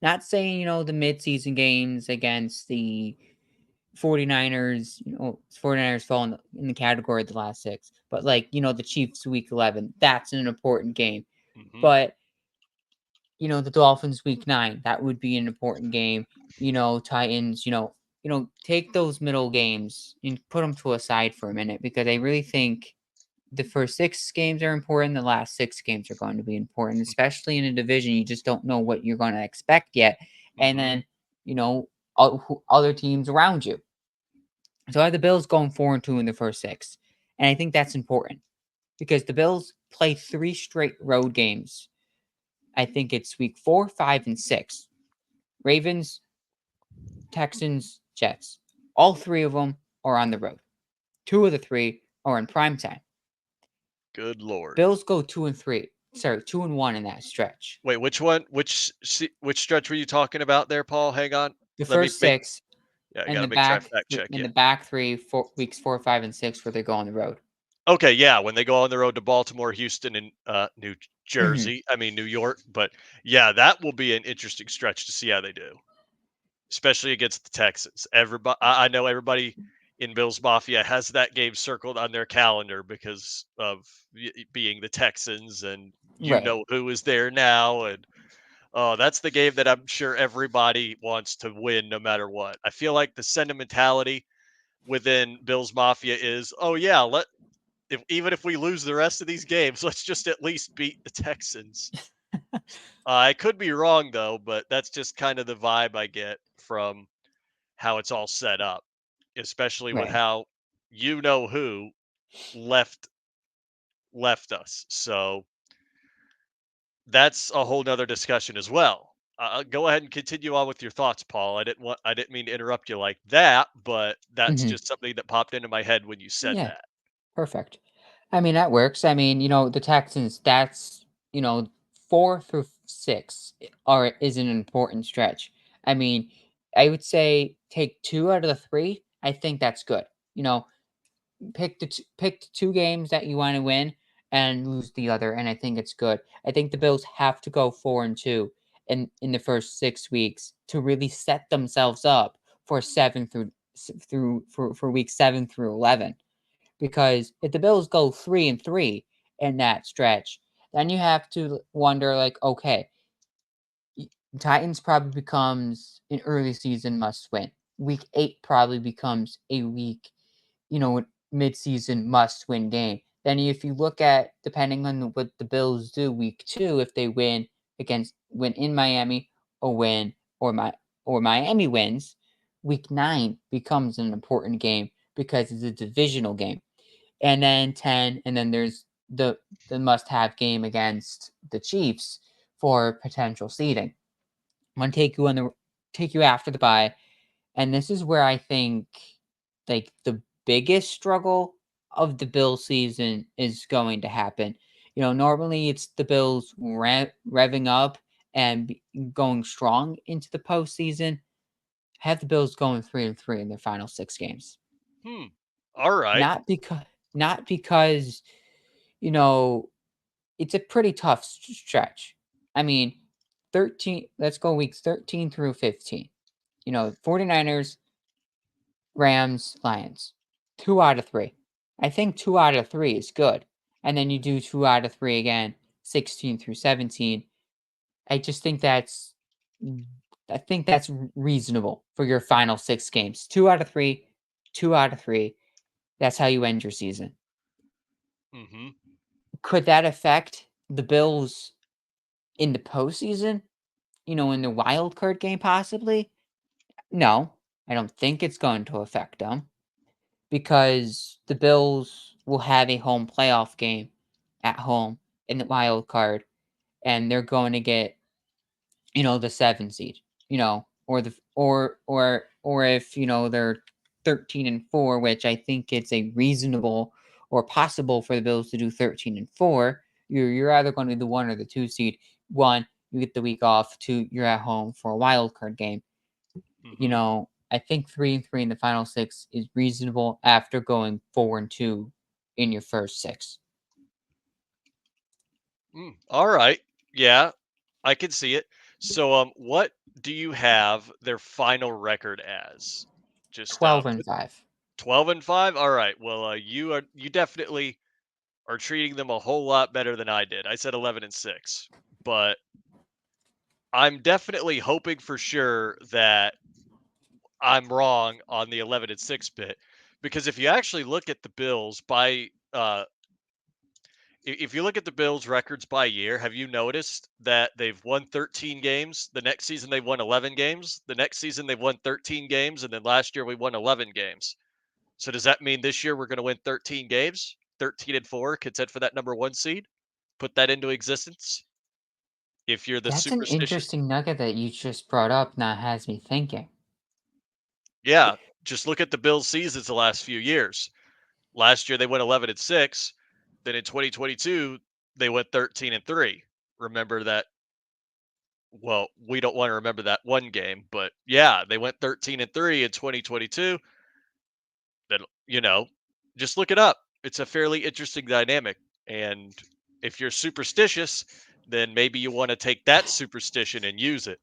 Not saying, the midseason games against the 49ers, 49ers fall in the category of the last 6, but like, the Chiefs week 11, that's an important game. Mhm. But, the Dolphins week 9, that would be an important game. Titans, take those middle games and put them to a side for a minute because I really think the first 6 games are important, the last 6 games are going to be important, especially in a division you just don't know what you're gonna expect yet, and Mhm. then, you know, other teams around you. So I have the Bills going 4 and 2 in the first 6, and I think that's important because the Bills play 3 straight road games. I think it's week 4, 5, and 6. Ravens, Texans, Jets. All 3 of them are on the road. 2 of the 3 are in prime time. Good lord. Bills go 2 and 3. Sorry, 2 and 1 in that stretch. Wait, which one? Which stretch were you talking about there, Paul? Hang on. The Let me first make. 6 Yeah, I and got the to make sure I back fact th check in you. the back 3 4 weeks 4, 5, and 6 where they go on the road. Okay, yeah, when they go on the road to Baltimore, Houston, and New Mhm. Jersey. I mean New York. But yeah, that will be an interesting stretch to see how they do, especially against the Texans. Everybody, I know everybody in Bills Mafia has that game circled on their calendar because of being the Texans, and you Right. know who is there now, and oh, that's the game that I'm sure everybody wants to win no matter what. I feel like the sentimentality within Bills Mafia is, oh yeah, even if we lose the rest of these games, let's just at least beat the Texans. I could be wrong though, but that's just kind of the vibe I get from how it's all set up, especially with Right. how you know who left left us. So that's a whole nother discussion as well. Go ahead and continue on with your thoughts, Paul. I didn't mean to interrupt you like that, but that's Mhm. just something that popped into my head when you said Yeah, that. perfect. I mean, that works. I mean, the Texans, that's, 4 through 6 is an important stretch. I mean, I would say take 2 out of the 3, I think that's good. You know, pick the 2 games that you wanna win and lose the other, and I think it's good. I think the Bills have to go 4 and 2 in the first 6 weeks to really set themselves up for 7 through s through for week 7 through 11, because if the Bills go 3 and 3 in that stretch, then you have to wonder, like, okay, y Titans probably becomes an early season must win. Week 8 probably becomes a week, mid-season must-win game. Then if you look at depending on what the Bills do week 2, if they win in Miami or Miami wins, week 9 becomes an important game because it's a divisional game. And then 10, and then there's the must-have game against the Chiefs for potential seeding. I'm gonna take you after the bye, and this is where I think, like, the biggest struggle of the Bill season is going to happen. Normally it's the Bills revving up and going strong into the postseason. Have the Bills going 3 and 3 in their final 6 games. Hmm. All right. Not because, you know, it's a pretty tough stretch. I mean, 13 let's go weeks 13 through 15. 49ers, Rams, Lions. 2 out of 3. I think 2 out of 3 is good. And then you do 2 out of 3 again, 16 through 17. I just think that's reasonable for your final 6 games. 2 out of 3, 2 out of 3. That's how you end your season. Mhm. Could that affect the Bills in the postseason? In the wild card game possibly? No, I don't think it's going to affect them. because the Bills will have a home playoff game at home in the wild card, and they're going to get, the 7 seed, or the or if, they're 13-4, which I think it's a reasonable or possible for the Bills to do 13-4, you're either going to be the 1 or the 2 seed. 1, you get the week off. 2, you're at home for a wild card game. Hmm. I think 3-3 in the final 6 is reasonable after going 4-2 in your first 6. All right. Yeah, I can see it. So, what do you have their final record as? Just 12-5. 12-5. All right. Well, you definitely are treating them a whole lot better than I did. I said 11-6, but I'm definitely hoping for sure that I'm wrong on the 11-6 bit, because if you actually look at the Bills by if you look at the Bills records by year, have you noticed that they've won 13 games? The next season they won 11 games. The next season they've won 13 games, and then last year we won 11 games. So does that mean this year we're going to win 13 games? 13-4, contend for that number 1 seed? Put that into existence if you're the That's an superstitious. interesting nugget that you just brought up, and that has me thinking. Yeah, just look at the Bills seasons the last few years. Last year they went 11-6. Then in 2022 they went 13-3. Remember that? Well, we don't want to remember that one game, but yeah, they went 13-3 in 2022. Then, just look it up. It's a fairly interesting dynamic. And if you're superstitious, then maybe you want to take that superstition and use it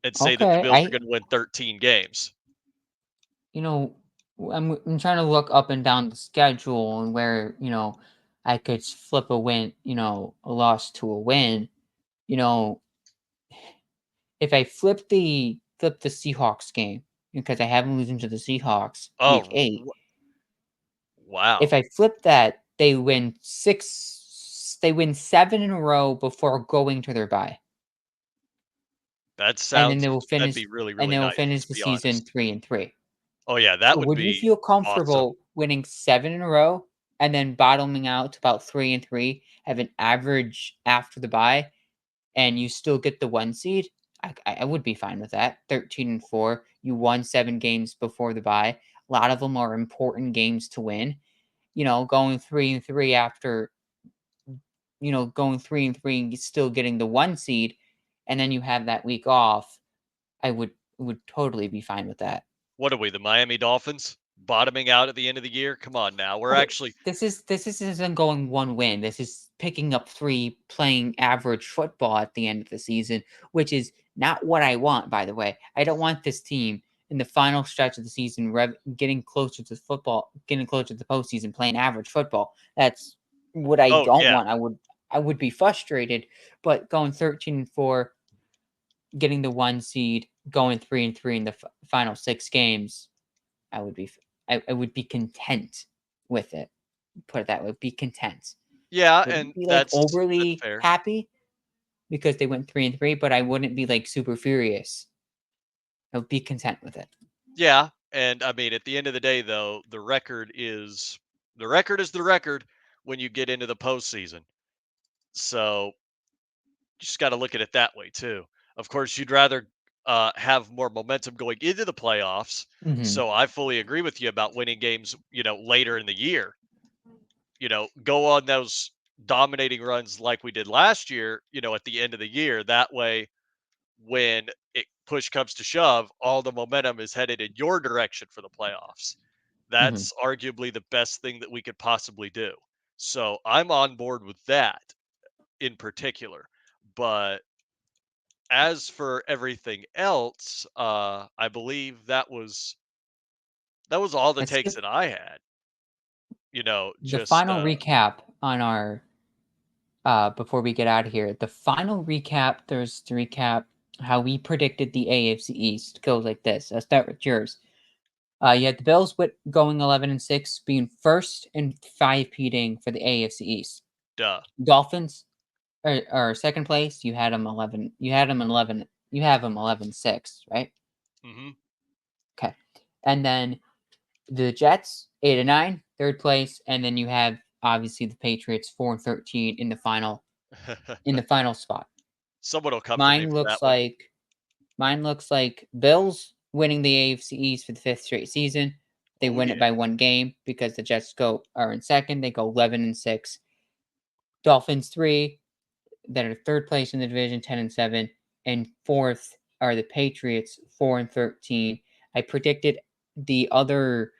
and say that the Okay, Bills are going to win 13 games. you know, I'm trying to look up and down the schedule and where, I could flip a win, a loss to a win. You know, if I flip the Seahawks game, because I have them losing to the Seahawks week Oh, 8. If wow. I flip that, they win 7 in a row before going to their bye. That And then sounds that'd be really, they really will nice, finish to the be season honest. 3-3. Oh, yeah, that So would would you be feel awesome. comfortable winning 7 in a row and then bottoming out to about 3-3, have an average after the bye, and you still get the 1 seed? I would be fine with that. 13-4, you won 7 games before the bye. A lot of them are important games to win. Going 3-3 after, going 3-3 and still getting the 1 seed, and then you have that week off, I would totally be fine with that. What are we, the Miami Dolphins? Bottoming out at the end of the year? Come on now. We're Okay, actually. this isn't going 1 win. This is picking up 3, playing average football at the end of the season, which is not what I want, by the way. I don't want this team in the final stretch of the season getting closer to football, getting closer to the postseason, playing average football. That's what I Oh, don't yeah. want. I would be frustrated, but going 13-4, getting the 1 seed, going 3-3 in the final 6 games, I would be I would be content with it. Put it that way, be content. Yeah, Wouldn't and be, like, that's overly fair. happy because they went 3-3, but I wouldn't be, like, super furious. I would be content with it. Yeah, and I mean, at the end of the day, though, the record is the record when you get into the postseason. So you just got to look at it that way too. Of course, you'd rather have more momentum going into the playoffs. Mhm, So I fully agree with you about winning games, later in the year. Go on those dominating runs like we did last year. At the end of the year. That way, when push comes to shove, all the momentum is headed in your direction for the playoffs. mhm. That's arguably the best thing that we could possibly do. So I'm on board with that in particular. But as for everything else, I believe that was all the Let's takes get that I had. the Just final recap on our before we get out of here. The final recap, there's to recap how we predicted the AFC East goes like this. I'll start with yours. You had the Bills with going 11-6, being first and 5-peating for the AFC East. duh. Dolphins or second place. You had them 11. You had them 11. You have them 11-6, right? Hmm. Okay, and then the Jets 8 and 9, third place, and then you have obviously the Patriots 4-13 in the final spot. Someone will come for me Mine for looks that one. like mine looks like Bills winning the AFC East for the fifth straight season. They Oh win it yeah, by one game because the Jets go are in second. They go 11-6. Dolphins 3 that are third place in the division, 10-7, and fourth are the Patriots, 4-13. I predicted the other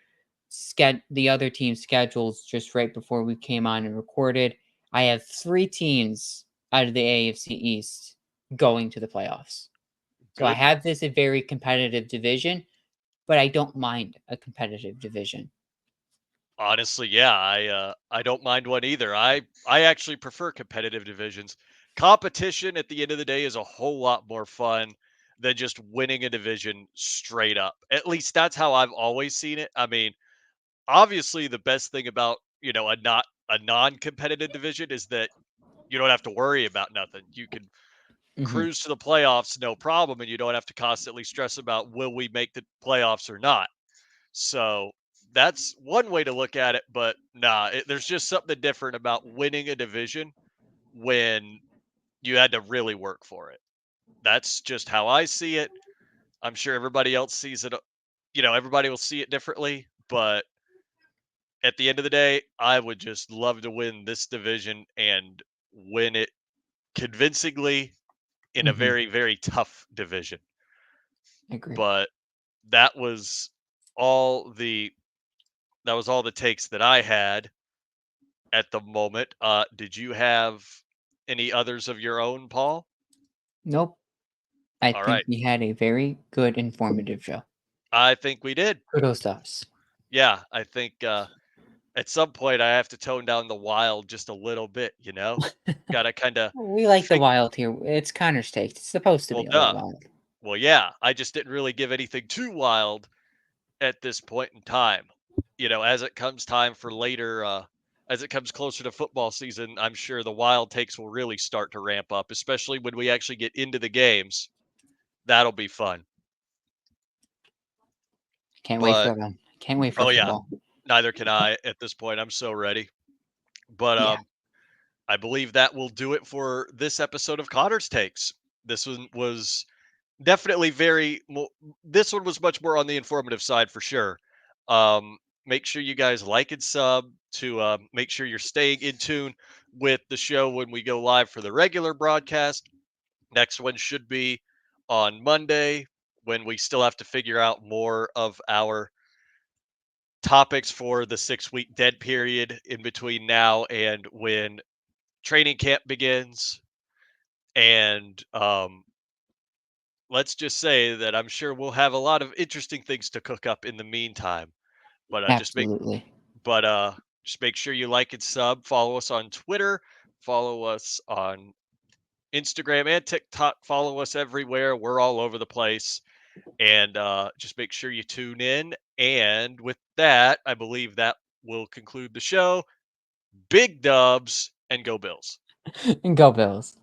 the other team's schedules just right before we came on and recorded. I have three teams out of the AFC East going to the playoffs. So I good. have this a very competitive division, but I don't mind a competitive division. Honestly, yeah, I don't mind one either. I actually prefer competitive divisions. Competition at the end of the day is a whole lot more fun than just winning a division straight up. At least that's how I've always seen it. I mean, obviously the best thing about, a non-competitive division is that you don't have to worry about nothing. You can Hmm. cruise to the playoffs no problem and you don't have to constantly stress about will we make the playoffs or not. So that's one way to look at it, but nah, there's just something different about winning a division when you had to really work for it. That's just how I see it. I'm sure everybody else sees it. Everybody will see it differently, but at the end of the day, I would just love to win this division and win it convincingly in a Hmm. very, very tough division. Agree. But that was all the takes that I had at the moment. Did you have any others of your own, Paul? Nope. I All think right. we had a very good, informative show. I think we did. Kudos to us. Yeah, I think at some point I have to tone down the wild just a little bit. Got to kind of We like the fig wild here. It's Connor's taste. It's supposed to well, be a little duh. wild. Well, yeah, I just didn't really give anything too wild at this point in time. As it comes time for later as it comes closer to football season, I'm sure the wild takes will really start to ramp up, especially when we actually get into the games. That'll be fun. Can't wait But for them. Can't wait for oh yeah, football. neither can I at this point. I'm so ready. But Yeah, I believe that will do it for this episode of Connor's Takes. This one was definitely this one was much more on the informative side for sure. Make sure you guys like and sub to make sure you're staying in tune with the show when we go live for the regular broadcast. Next one should be on Monday when we still have to figure out more of our topics for the 6-week dead period in between now and when training camp begins. And let's just say that I'm sure we'll have a lot of interesting things to cook up in the meantime. But absolutely. just make sure you like and sub. Follow us on Twitter. Follow us on Instagram and TikTok. Follow us everywhere. We're all over the place. And just make sure you tune in. And with that, I believe that will conclude the show. Big dubs and go Bills. And go Bills.